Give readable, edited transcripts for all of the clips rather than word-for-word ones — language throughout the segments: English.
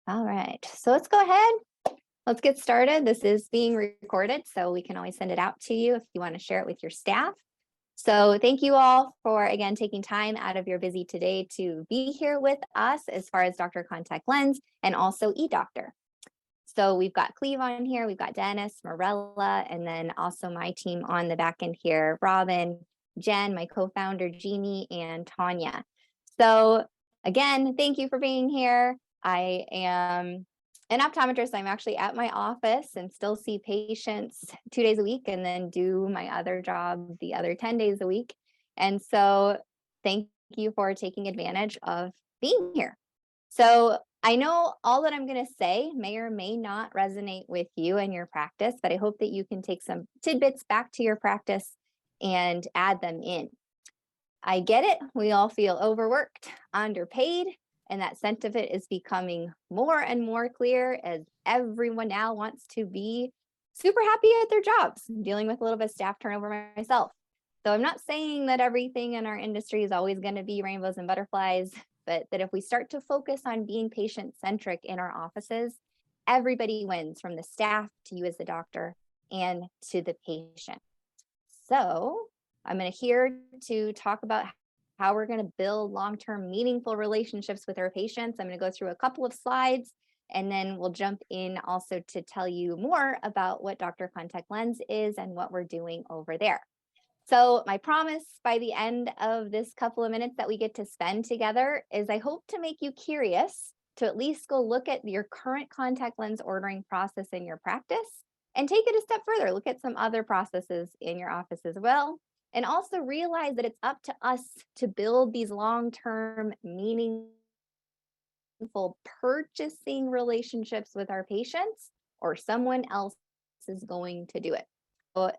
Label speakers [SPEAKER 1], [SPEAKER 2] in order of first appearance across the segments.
[SPEAKER 1] All right, so let's go ahead. Let's get started. This is being recorded, so we can always send it out to you if you want to share it with your staff. So thank you all for, again, taking time out of your busy today to be here with us as far as Dr. Contact Lens and also eDoctor. So we've got Cleve on here, we've got Dennis, Morella, and then also my team on the back end here, Robin, Jen, my co-founder, Jeannie, and Tanya. So again, thank you for being here. I am an optometrist. I'm actually at my office and still see patients 2 days a week and then do my other job the other 10 days a week. And so thank you for taking advantage of being here. So I know all that I'm going to say may or may not resonate with you and your practice, but I hope that you can take some tidbits back to your practice and add them in. I get it. We all feel overworked, underpaid, and that sentiment is becoming more and more clear as everyone now wants to be super happy at their jobs. I'm dealing with a little bit of staff turnover myself. So I'm not saying that everything in our industry is always going to be rainbows and butterflies, but that if we start to focus on being patient-centric in our offices, everybody wins, from the staff to you as the doctor and to the patient. So I'm here to talk about how we're going to build long-term meaningful relationships with our patients. I'm going to go through a couple of slides, and then we'll jump in also to tell you more about what Dr. Contact Lens is and what we're doing over there. So my promise by the end of this couple of minutes that we get to spend together is I hope to make you curious to at least go look at your current contact lens ordering process in your practice and take it a step further. Look at some other processes in your office as well. And also realize that it's up to us to build these long-term, meaningful purchasing relationships with our patients, or someone else is going to do it. So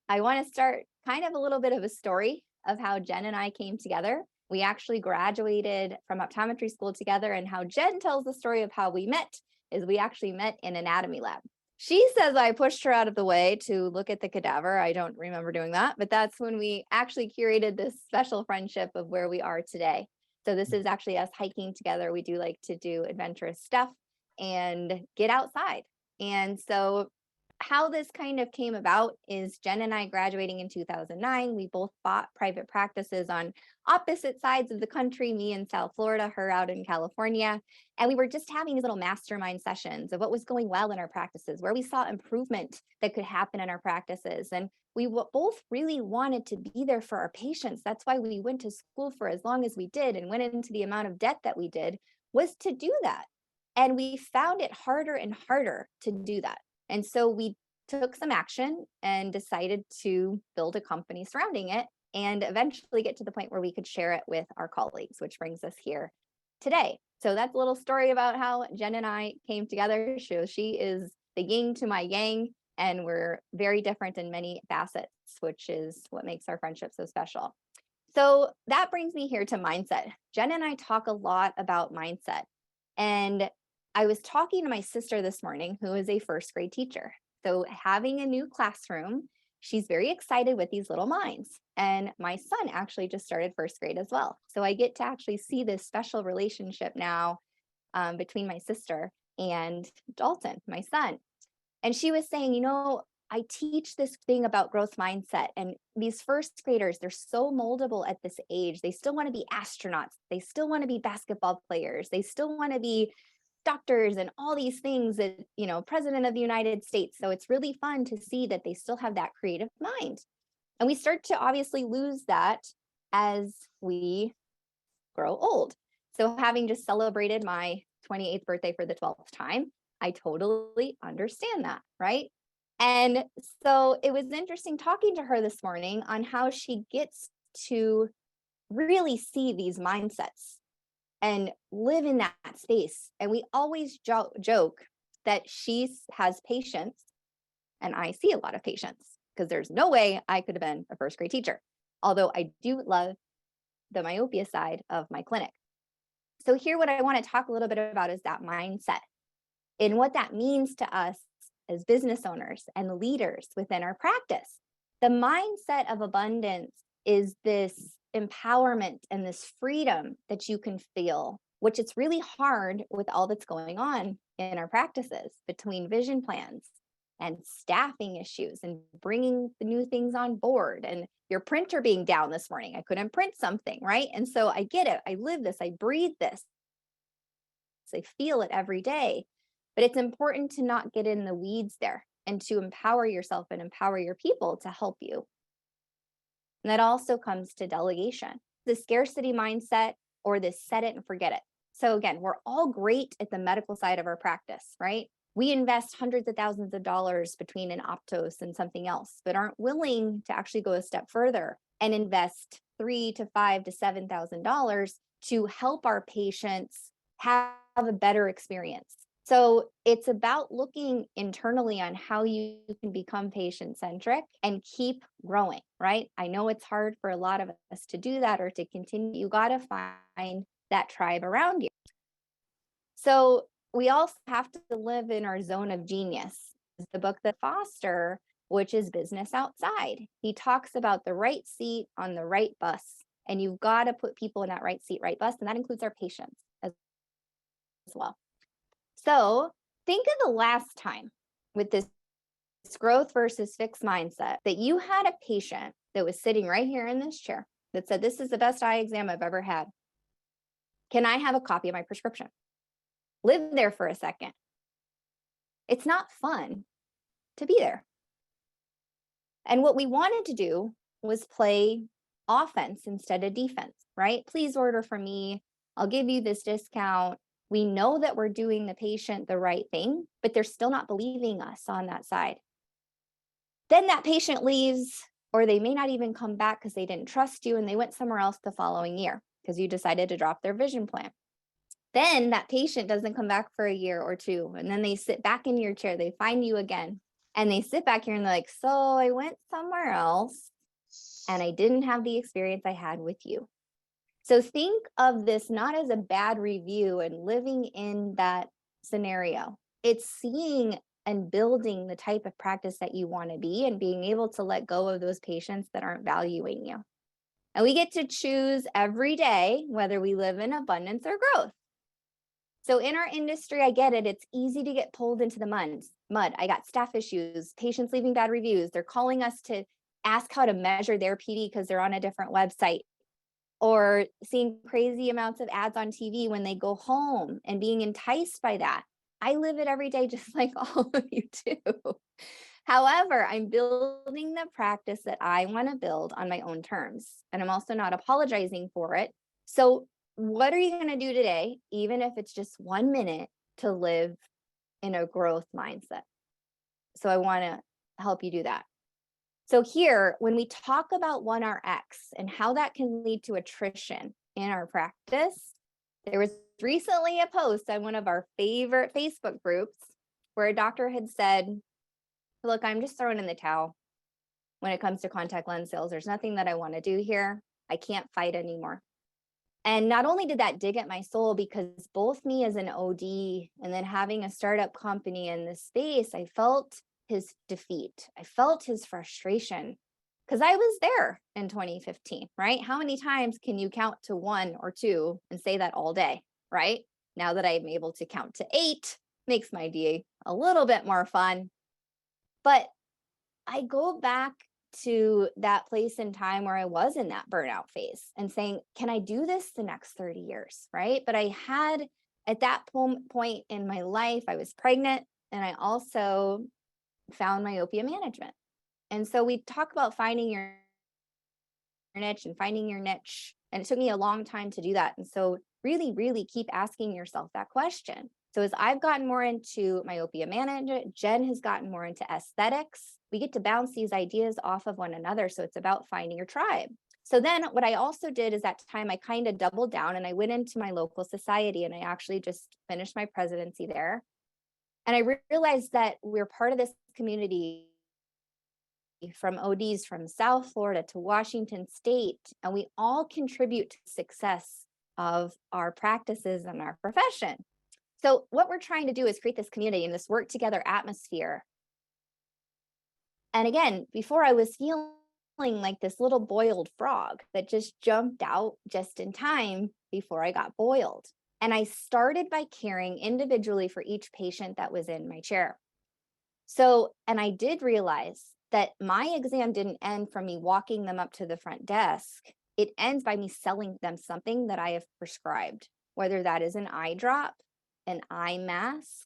[SPEAKER 1] I want to start kind of a little bit of a story of how Jen and I came together. We actually graduated from optometry school together, and how Jen tells the story of how we met is we actually met in anatomy lab. She says I pushed her out of the way to look at the cadaver. I don't remember doing that, but that's when we actually curated this special friendship of where we are today. So this is actually us hiking together. We do like to do adventurous stuff and get outside. And so how this kind of came about is Jen and I graduating in 2009. We both bought private practices on opposite sides of the country, me in South Florida, her out in California. And we were just having these little mastermind sessions of what was going well in our practices, where we saw improvement that could happen in our practices. And we both really wanted to be there for our patients. That's why we went to school for as long as we did and went into the amount of debt that we did, was to do that. And we found it harder and harder to do that. And so we took some action and decided to build a company surrounding it and eventually get to the point where we could share it with our colleagues, which brings us here today. So that's a little story about how Jen and I came together. She is the yin to my yang, and we're very different in many facets, which is what makes our friendship so special. So that brings me here to mindset. Jen and I talk a lot about mindset. And I was talking to my sister this morning, who is a first grade teacher. So having a new classroom, she's very excited with these little minds. And my son actually just started first grade as well. So I get to actually see this special relationship now between my sister and Dalton, my son. And she was saying, I teach this thing about growth mindset, and these first graders, they're so moldable at this age. They still want to be astronauts. They still want to be basketball players. They still want to be doctors and all these things that, president of the United States. So it's really fun to see that they still have that creative mind. And we start to obviously lose that as we grow old. So having just celebrated my 28th birthday for the 12th time, I totally understand that, right? And so it was interesting talking to her this morning on how she gets to really see these mindsets and live in that space. And we always joke that she has patience and I see a lot of patience, because there's no way I could have been a first grade teacher. Although I do love the myopia side of my clinic. So here, what I want to talk a little bit about is that mindset and what that means to us as business owners and leaders within our practice. The mindset of abundance is this empowerment and this freedom that you can feel which it's really hard with all that's going on in our practices between vision plans and staffing issues and bringing the new things on board and your printer being down this morning. I couldn't print something, right? And so I get it. I live this, I breathe this. I feel it every day. But it's important to not get in the weeds there and to empower yourself and empower your people to help you. And that also comes to delegation, the scarcity mindset or this set it and forget it. So again, we're all great at the medical side of our practice, right? We invest hundreds of thousands of dollars between an Optos and something else, but aren't willing to actually go a step further and invest $3,000 to $5,000 to $7,000 to help our patients have a better experience. So it's about looking internally on how you can become patient-centric and keep growing, right? I know it's hard for a lot of us to do that or to continue. You got to find that tribe around you. So we also have to live in our zone of genius. The book that Foster, which is Business Outside. He talks about the right seat on the right bus, and you've got to put people in that right seat, right bus, and that includes our patients as well. So think of the last time with this growth versus fixed mindset that you had a patient that was sitting right here in this chair that said, this is the best eye exam I've ever had. Can I have a copy of my prescription? Live there for a second. It's not fun to be there. And what we wanted to do was play offense instead of defense, right? Please order from me. I'll give you this discount. We know that we're doing the patient the right thing, but they're still not believing us on that side. Then that patient leaves, or they may not even come back because they didn't trust you and they went somewhere else the following year because you decided to drop their vision plan. Then that patient doesn't come back for a year or two, and then they sit back in your chair, they find you again, and they sit back here and they're like, so I went somewhere else and I didn't have the experience I had with you. So think of this not as a bad review and living in that scenario. It's seeing and building the type of practice that you want to be and being able to let go of those patients that aren't valuing you. And we get to choose every day whether we live in abundance or growth. So in our industry, I get it. It's easy to get pulled into the mud. I got staff issues, patients leaving bad reviews. They're calling us to ask how to measure their PD because they're on a different website, or seeing crazy amounts of ads on TV when they go home and being enticed by that. I live it every day, just like all of you do. However, I'm building the practice that I want to build on my own terms, and I'm also not apologizing for it. So what are you going to do today, even if it's just 1 minute, to live in a growth mindset? So I want to help you do that. So here, when we talk about 1RX and how that can lead to attrition in our practice, there was recently a post on one of our favorite Facebook groups where a doctor had said, look, I'm just throwing in the towel when it comes to contact lens sales. There's nothing that I want to do here. I can't fight anymore. And not only did that dig at my soul, because both me as an OD and then having a startup company in this space, I felt his defeat. I felt his frustration because I was there in 2015, right? How many times can you count to 1 or 2 and say that all day, right? Now that I'm able to count to 8, makes my day a little bit more fun. But I go back to that place in time where I was in that burnout phase and saying, can I do this the next 30 years, right? But I had, at that point in my life, I was pregnant, and I also found myopia management. And so we talk about finding your niche and finding your niche. And it took me a long time to do that. And so really, really keep asking yourself that question. So as I've gotten more into myopia management, Jen has gotten more into aesthetics. We get to bounce these ideas off of one another. So it's about finding your tribe. So then what I also did is that time I kind of doubled down and I went into my local society, and I actually just finished my presidency there. And I realized that we're part of this community from ODs from South Florida to Washington State, and we all contribute to the success of our practices and our profession. So what we're trying to do is create this community and this work together atmosphere. And again, before I was feeling like this little boiled frog that just jumped out just in time before I got boiled. And I started by caring individually for each patient that was in my chair. So, and I did realize that my exam didn't end from me walking them up to the front desk. It ends by me selling them something that I have prescribed, whether that is an eye drop, an eye mask,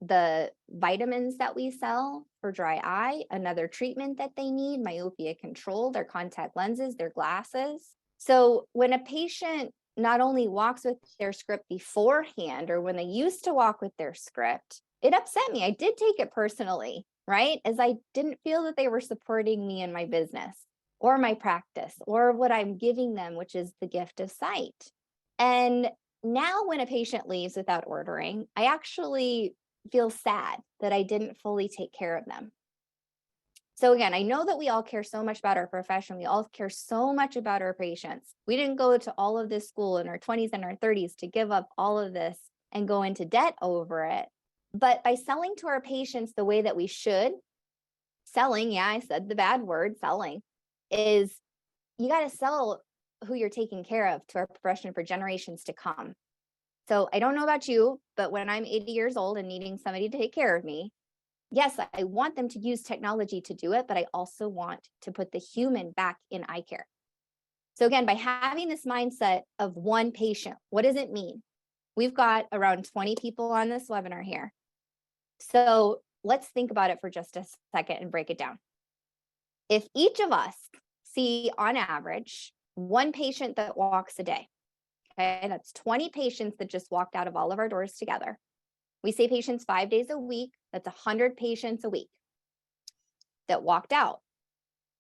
[SPEAKER 1] the vitamins that we sell for dry eye, another treatment that they need, myopia control, their contact lenses, their glasses. So when a patient not only walks with their script beforehand, or when they used to walk with their script, it upset me. I did take it personally, right? As I didn't feel that they were supporting me in my business or my practice or what I'm giving them, which is the gift of sight. And now when a patient leaves without ordering, I actually feel sad that I didn't fully take care of them. So again, I know that we all care so much about our profession. We all care so much about our patients. We didn't go to all of this school in our 20s and our 30s to give up all of this and go into debt over it. But by selling to our patients the way that we should, selling, yeah, I said the bad word, selling, is you got to sell who you're taking care of to our profession for generations to come. So I don't know about you, but when I'm 80 years old and needing somebody to take care of me, yes, I want them to use technology to do it, but I also want to put the human back in eye care. So again, by having this mindset of one patient, what does it mean? We've got around 20 people on this webinar here. So let's think about it for just a second and break it down. If each of us see on average one patient that walks a day, okay, that's 20 patients that just walked out of all of our doors together. We see patients 5 days a week. That's 100 patients a week that walked out.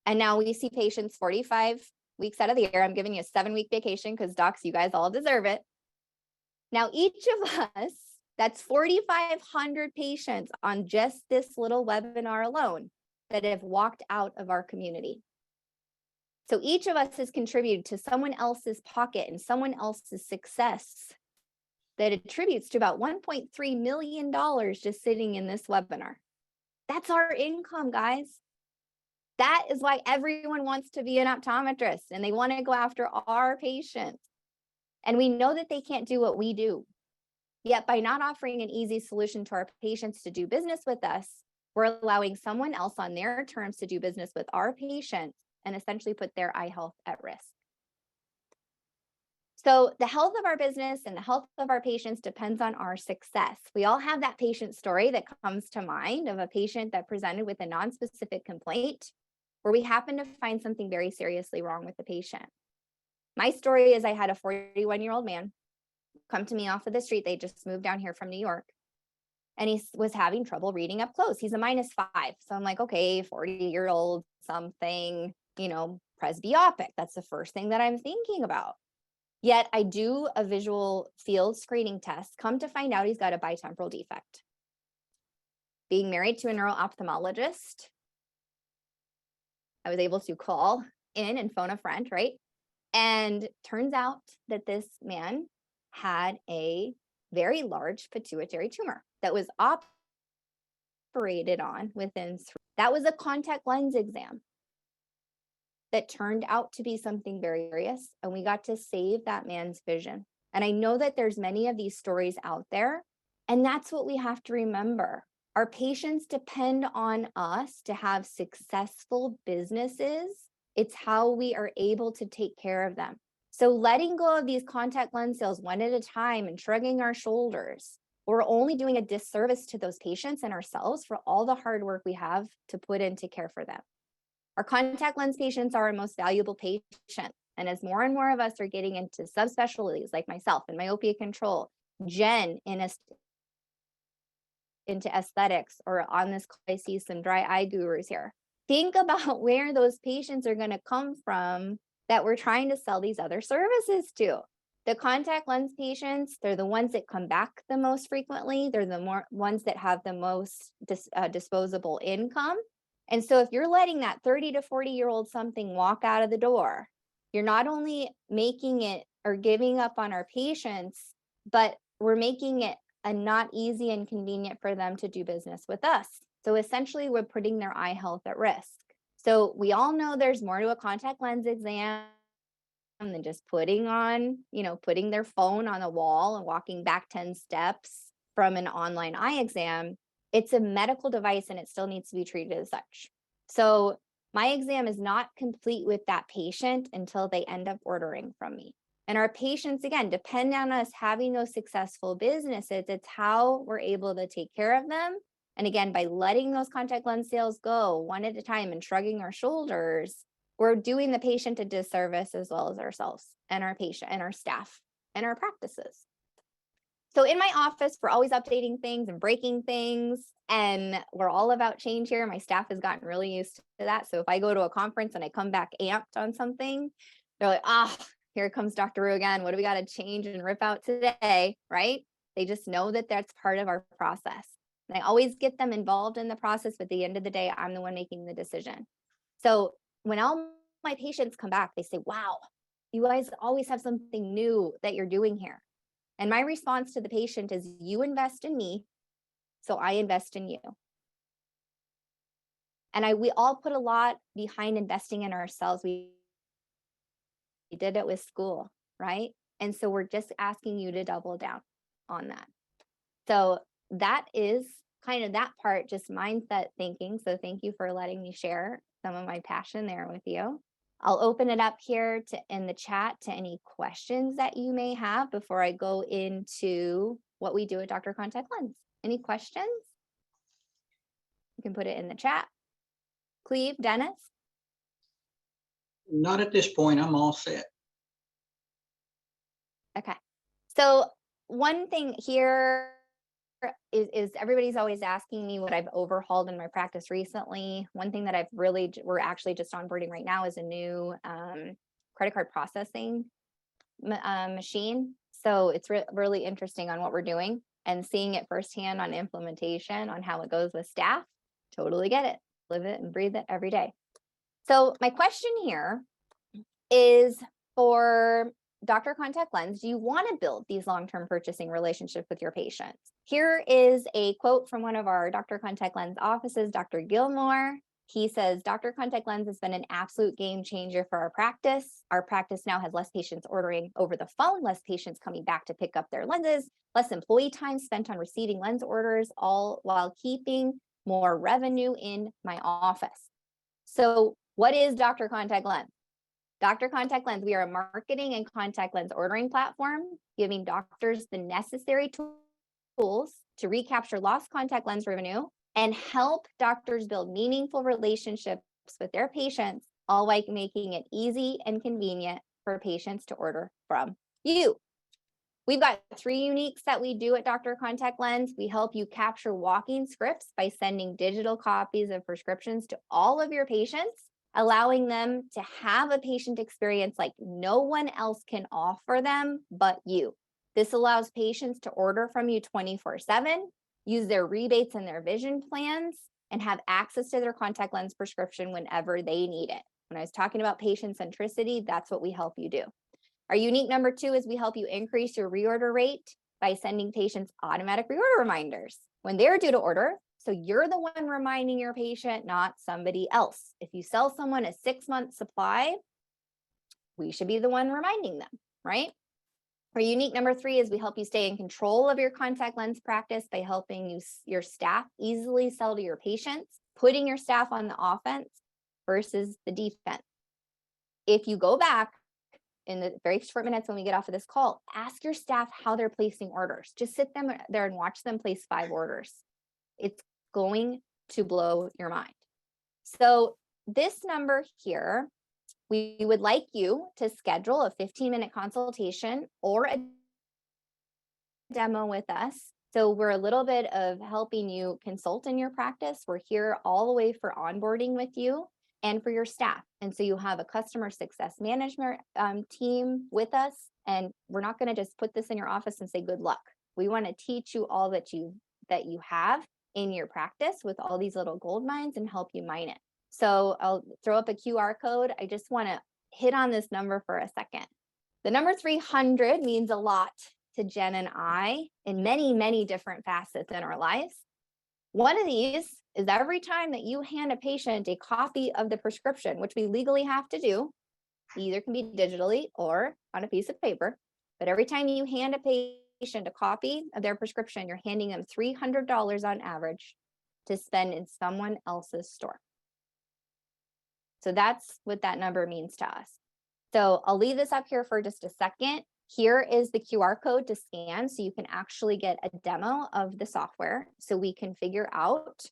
[SPEAKER 1] And now we see patients 45 weeks out of the year. I'm giving you a 7-week vacation because docs, you guys all deserve it. Now, each of us, that's 4,500 patients on just this little webinar alone that have walked out of our community. So each of us has contributed to someone else's pocket and someone else's success that attributes to about $1.3 million just sitting in this webinar. That's our income, guys. That is why everyone wants to be an optometrist and they want to go after our patients. And we know that they can't do what we do. Yet by not offering an easy solution to our patients to do business with us, we're allowing someone else on their terms to do business with our patients and essentially put their eye health at risk. So the health of our business and the health of our patients depends on our success. We all have that patient story that comes to mind of a patient that presented with a non-specific complaint where we happen to find something very seriously wrong with the patient. My story is I had a 41-year-old man come to me off of the street. They just moved down here from New York. And he was having trouble reading up close. He's a -5. So I'm like, okay, 40-year-old something, presbyopic. That's the first thing that I'm thinking about. Yet I do a visual field screening test, come to find out he's got a bitemporal defect. Being married to a neuro-ophthalmologist, I was able to call in and phone a friend, right? And turns out that this man had a very large pituitary tumor that was operated on within 3. That was a contact lens exam that turned out to be something very serious, and we got to save that man's vision. And I know that there's many of these stories out there, and that's what we have to remember. Our patients depend on us to have successful businesses. It's how we are able to take care of them. So letting go of these contact lens sales one at a time and shrugging our shoulders, we're only doing a disservice to those patients and ourselves for all the hard work we have to put in to care for them. Our contact lens patients are our most valuable patients. And as more and more of us are getting into subspecialties like myself in myopia control, Jen into aesthetics, or on this, I see some dry eye gurus here. Think about where those patients are going to come from that we're trying to sell these other services to. The contact lens patients, they're the ones that come back the most frequently. They're the ones that have the most disposable income. And so if you're letting that 30 to 40-year-old something walk out of the door, you're not only making it or giving up on our patients, but we're making it a not easy and convenient for them to do business with us. So essentially, we're putting their eye health at risk. So we all know there's more to a contact lens exam than just putting their phone on a wall and walking back 10 steps from an online eye exam. It's a medical device and it still needs to be treated as such. So my exam is not complete with that patient until they end up ordering from me. And our patients, again, depend on us having those successful businesses. It's how we're able to take care of them. And again, by letting those contact lens sales go one at a time and shrugging our shoulders, we're doing the patient a disservice as well as ourselves and our patient and our staff and our practices. So in my office, we're always updating things and breaking things, and we're all about change here. My staff has gotten really used to that. So if I go to a conference and I come back amped on something, they're like, here comes Dr. Rhue again. What do we got to change and rip out today, right? They just know that that's part of our process. And I always get them involved in the process, but at the end of the day, I'm the one making the decision. So when all my patients come back, they say, wow, you guys always have something new that you're doing here. And my response to the patient is, you invest in me, so I invest in you. And we all put a lot behind investing in ourselves. We did it with school, right? And so we're just asking you to double down on that. So that is kind of that part, just mindset thinking. So thank you for letting me share some of my passion there with you. I'll open it up here in the chat to any questions that you may have before I go into what we do at Dr. Contact Lens. Any questions? You can put it in the chat. Cleve, Dennis?
[SPEAKER 2] Not at this point. I'm all set.
[SPEAKER 1] Okay. So one thing here is everybody's always asking me what I've overhauled in my practice recently. One thing that we're actually just onboarding right now is a new credit card processing machine. So it's really interesting on what we're doing and seeing it firsthand on implementation, on how it goes with staff. Totally get it, live it and breathe it every day. So my question here is for Dr. Contact Lens, do you want to build these long-term purchasing relationships with your patients? Here is a quote from one of our Dr. Contact Lens offices, Dr. Gilmore. He says, Dr. Contact Lens has been an absolute game changer for our practice. Our practice now has less patients ordering over the phone, less patients coming back to pick up their lenses, less employee time spent on receiving lens orders, all while keeping more revenue in my office. So what is Dr. Contact Lens? Dr. Contact Lens, we are a marketing and contact lens ordering platform, giving doctors the necessary tools to recapture lost contact lens revenue and help doctors build meaningful relationships with their patients, all while making it easy and convenient for patients to order from you. We've got 3 uniques that we do at Dr. Contact Lens. We help you capture walking scripts by sending digital copies of prescriptions to all of your patients, allowing them to have a patient experience like no one else can offer them but you. This allows patients to order from you 24/7, use their rebates and their vision plans, and have access to their contact lens prescription whenever they need it. When I was talking about patient centricity, that's what we help you do. Our unique number 2 is we help you increase your reorder rate by sending patients automatic reorder reminders when they're due to order. So you're the one reminding your patient, not somebody else. If you sell someone a 6-month supply, we should be the one reminding them, right? Our unique number 3 is we help you stay in control of your contact lens practice by helping your staff easily sell to your patients, putting your staff on the offense versus the defense. If you go back in the very short minutes when we get off of this call, ask your staff how they're placing orders. Just sit them there and watch them place 5 orders. It's going to blow your mind. So this number here, we would like you to schedule a 15-minute consultation or a demo with us. So we're a little bit of helping you consult in your practice. We're here all the way for onboarding with you and for your staff. And so you have a customer success management team with us, and we're not going to just put this in your office and say good luck. We want to teach you all that you have in your practice with all these little gold mines and help you mine it. So I'll throw up a QR code. I just want to hit on this number for a second. The number 300 means a lot to Jen and I in many, many different facets in our lives. One of these is every time that you hand a patient a copy of the prescription, which we legally have to do, either can be digitally or on a piece of paper, but every time you hand a patient a copy of their prescription, you're handing them $300 on average to spend in someone else's store. So that's what that number means to us. So I'll leave this up here for just a second. Here is the QR code to scan so you can actually get a demo of the software so we can figure out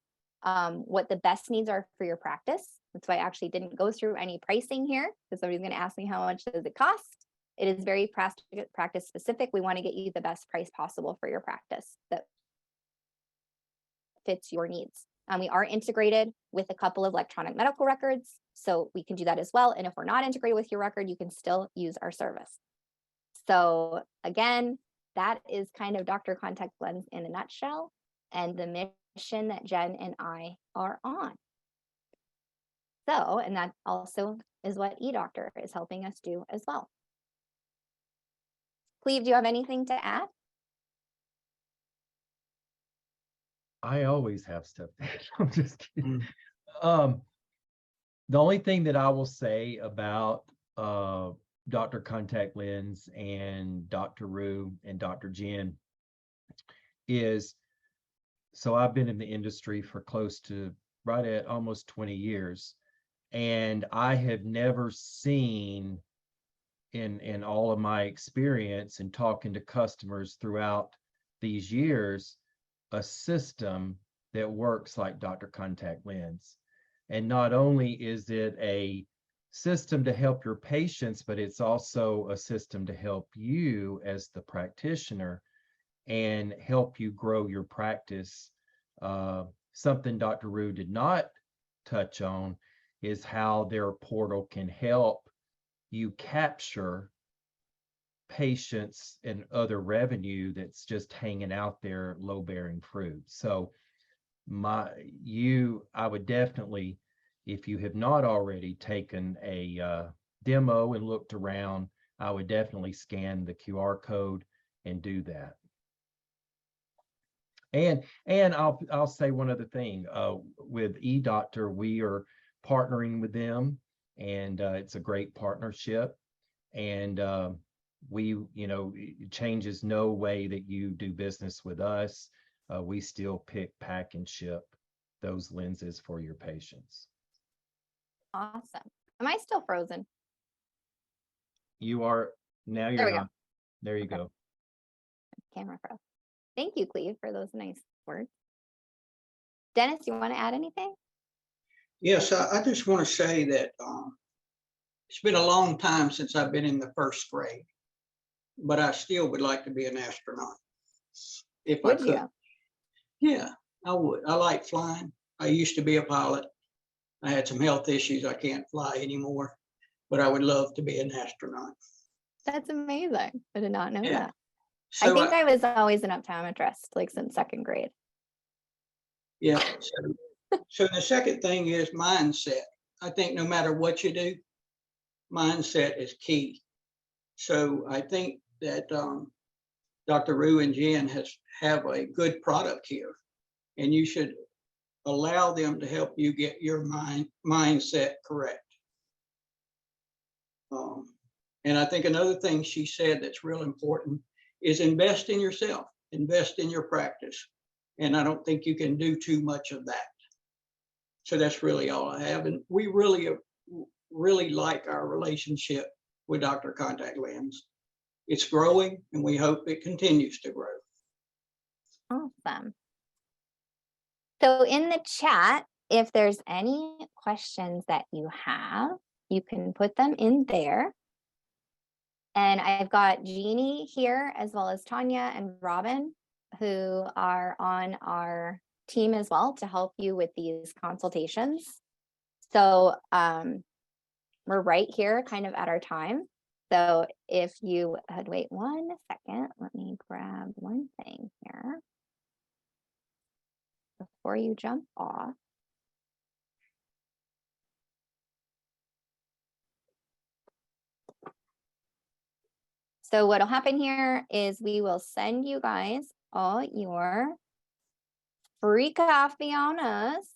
[SPEAKER 1] what the best needs are for your practice. That's why I actually didn't go through any pricing here because somebody's going to ask me how much does it cost. It is very practice specific. We want to get you the best price possible for your practice that fits your needs. We are integrated with a couple of electronic medical records, so we can do that as well. And if we're not integrated with your record, you can still use our service. So again, that is kind of Dr.Contact Lens in a nutshell and the mission that Jen and I are on. So, and that also is what eDoctor is helping us do as well. Cleve, do you have anything to add?
[SPEAKER 3] I always have stuff. I'm just kidding.
[SPEAKER 2] Mm.
[SPEAKER 3] The only thing that I will say about Dr.Contact Lens and Dr. Rhue and Dr. Jen is, so I've been in the industry for close to right at almost 20 years. And I have never seen in all of my experience and talking to customers throughout these years, a system that works like Dr.Contact Lens. And not only is it a system to help your patients, but it's also a system to help you as the practitioner and help you grow your practice. Something Dr. Rhue did not touch on is how their portal can help you capture patients and other revenue that's just hanging out there, low bearing fruit. So I would definitely, if you have not already taken a demo and looked around, I would definitely scan the QR code and do that. And I'll say one other thing, with eDoctor, we are partnering with them, and it's a great partnership. And it changes no way that you do business with us. We still pick, pack, and ship those lenses for your patients.
[SPEAKER 1] Awesome. Am I still frozen?
[SPEAKER 3] You are, now
[SPEAKER 1] There
[SPEAKER 3] you're
[SPEAKER 1] we
[SPEAKER 3] not.
[SPEAKER 1] go.
[SPEAKER 3] There you
[SPEAKER 1] Okay.
[SPEAKER 3] go.
[SPEAKER 1] Camera froze. Thank you, Cleve, for those nice words. Dennis, you want to add anything?
[SPEAKER 2] Yes, I just want to say that it's been a long time since I've been in the first grade, but I still would like to be an astronaut if I
[SPEAKER 1] Would
[SPEAKER 2] could.
[SPEAKER 1] you?
[SPEAKER 2] Yeah, I would. I like flying. I used to be a pilot. I had some health issues. I can't fly anymore, but I would love to be an astronaut.
[SPEAKER 1] That's amazing. I did not know
[SPEAKER 2] Yeah.
[SPEAKER 1] that.
[SPEAKER 2] So
[SPEAKER 1] I think I was always an optometrist, like since second grade.
[SPEAKER 2] yeah. So the second thing is mindset. I think no matter what you do, mindset is key. So I think that Dr. Rhue and Jen have a good product here, and you should allow them to help you get your mindset correct. And I think another thing she said that's real important is invest in yourself, invest in your practice. And I don't think you can do too much of that. So that's really all I have. And we really like our relationship with Dr.Contact Lens. It's growing, and we hope it continues to grow.
[SPEAKER 1] Awesome. So in the chat, if there's any questions that you have, you can put them in there. And I've got Jeannie here, as well as Tanya and Robin, who are on our team as well to help you with these consultations. So we're right here kind of at our time. So if you had, wait 1 second, let me grab one thing here before you jump off. So what'll happen here is we will send you guys all your free coffee on us.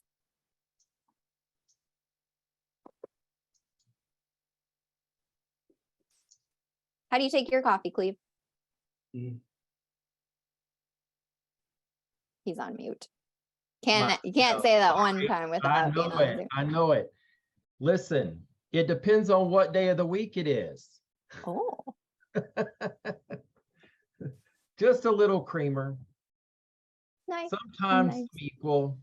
[SPEAKER 1] How do you take your coffee, Cleve?
[SPEAKER 2] Mm.
[SPEAKER 1] He's on mute.
[SPEAKER 3] My-
[SPEAKER 1] You can't
[SPEAKER 3] no,
[SPEAKER 1] say that one
[SPEAKER 3] sorry.
[SPEAKER 1] time
[SPEAKER 3] I
[SPEAKER 1] without being
[SPEAKER 3] know
[SPEAKER 1] on
[SPEAKER 3] it.
[SPEAKER 1] Zoom.
[SPEAKER 3] I know it. Listen, it depends on what day of the week it is.
[SPEAKER 1] Oh,
[SPEAKER 3] Just a little creamer,
[SPEAKER 1] nice.
[SPEAKER 3] sometimes
[SPEAKER 1] Nice.
[SPEAKER 3] equal,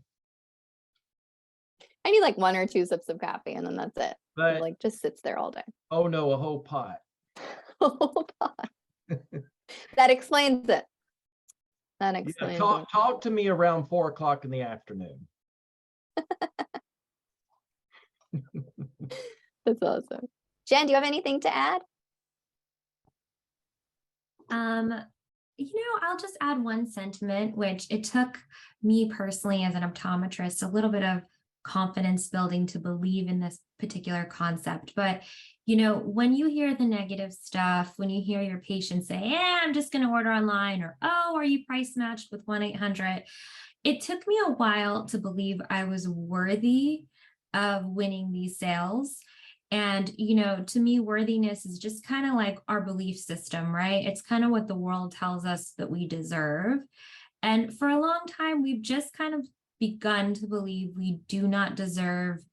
[SPEAKER 1] I need like 1 or 2 sips of coffee and then that's it. It
[SPEAKER 3] but
[SPEAKER 1] like just sits there all day.
[SPEAKER 3] oh no, a whole pot.
[SPEAKER 1] That explains it. That
[SPEAKER 3] Yeah,
[SPEAKER 1] explains it.
[SPEAKER 3] talk to me around 4 o'clock in the afternoon.
[SPEAKER 1] That's awesome. Jen, do you have anything to add?
[SPEAKER 4] I'll just add one sentiment, which it took me personally as an optometrist a little bit of confidence building to believe in this particular concept. But, when you hear the negative stuff, when you hear your patient say, yeah, I'm just going to order online, or, oh, are you price matched with 1-800? It took me a while to believe I was worthy of winning these sales. And, to me, worthiness is just kind of like our belief system, right? It's kind of what the world tells us that we deserve. And for a long time, we've just kind of begun to believe we do not deserve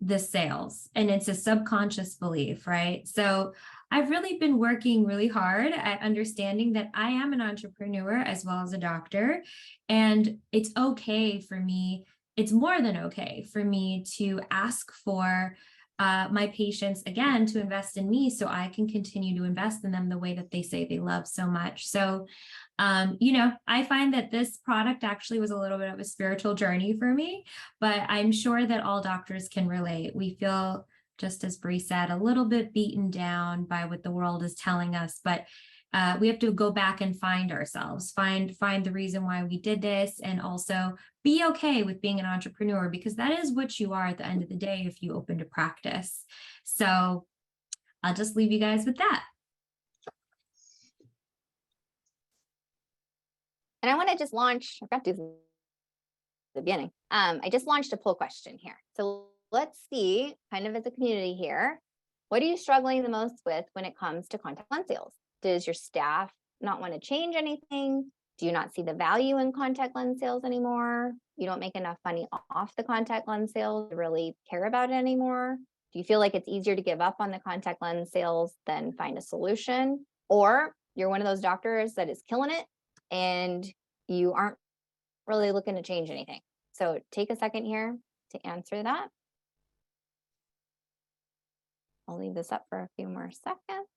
[SPEAKER 4] the sales. And it's a subconscious belief, right? So I've really been working really hard at understanding that I am an entrepreneur as well as a doctor. And it's okay for me. It's more than okay for me to ask for my patients again to invest in me so I can continue to invest in them the way that they say they love so much. So, I find that this product actually was a little bit of a spiritual journey for me, but I'm sure that all doctors can relate. We feel, just as Bree said, a little bit beaten down by what the world is telling us, but we have to go back and find ourselves, find the reason why we did this, and also be okay with being an entrepreneur, because that is what you are at the end of the day if you open to practice. So I'll just leave you guys with that.
[SPEAKER 1] And I want to just launch, I forgot to do the beginning. I just launched a poll question here. So let's see, kind of as a community here, what are you struggling the most with when it comes to contact lens sales? Does your staff not want to change anything? Do you not see the value in contact lens sales anymore? You don't make enough money off the contact lens sales to really care about it anymore? Do you feel like it's easier to give up on the contact lens sales than find a solution? Or you're one of those doctors that is killing it and you aren't really looking to change anything? So take a second here to answer that. I'll leave this up for a few more seconds.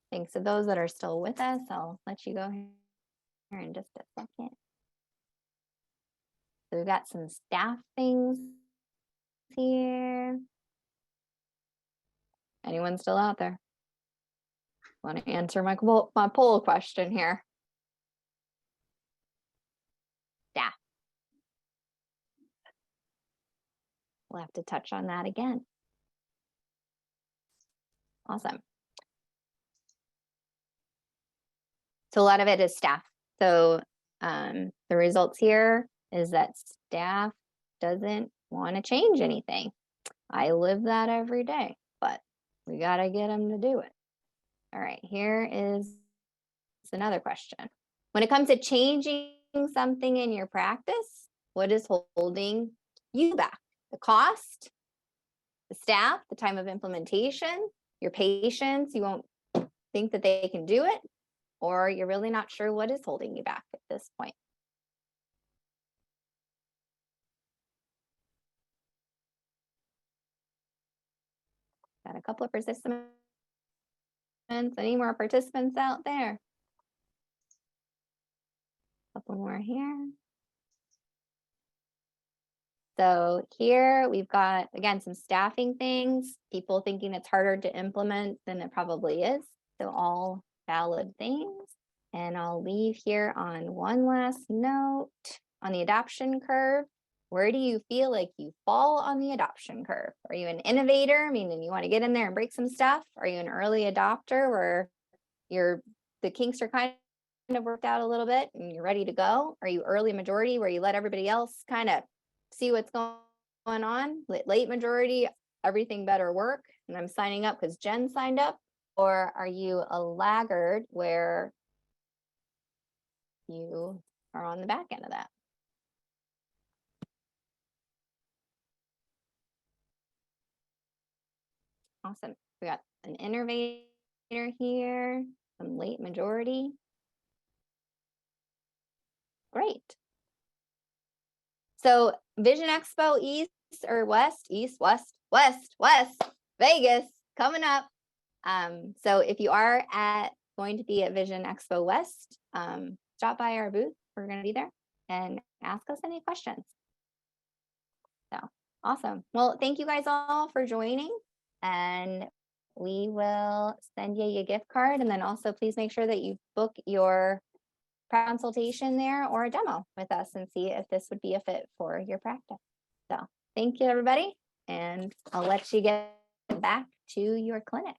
[SPEAKER 1] Thanks to those that are still with us. I'll let you go here in just a second. So we've got some staff things here. Anyone still out there? Want to answer my poll question here? Staff. We'll have to touch on that again. Awesome. So a lot of it is staff. So the results here is that staff doesn't want to change anything. I live that every day, but we got to get them to do it. All right, here is another question. When it comes to changing something in your practice, what is holding you back? The cost, the staff, the time of implementation, your patients, you won't think that they can do it, or you're really not sure what is holding you back at this point. Got a couple of participants. Any more participants out there? Couple more here. So here we've got, again, some staffing things, people thinking it's harder to implement than it probably is. So all valid things. And I'll leave here on one last note on the adoption curve. Where do you feel like you fall on the adoption curve? Are you an innovator, meaning you want to get in there and break some stuff? Are you an early adopter where the kinks are kind of worked out a little bit and you're ready to go? Are you early majority where you let everybody else kind of see what's going on? Late majority, everything better work. And I'm signing up because Jen signed up. or are you a laggard where you are on the back end of that? Awesome. We got an innovator here, some late majority. Great. So Vision Expo East or West, East, West, West, West, Vegas coming up. So if you are going to be at Vision Expo West, stop by our booth. We're going to be there and ask us any questions. So awesome. Well, thank you guys all for joining, and we will send you your gift card. And then also please make sure that you book your consultation there or a demo with us and see if this would be a fit for your practice. So thank you, everybody. And I'll let you get back to your clinic.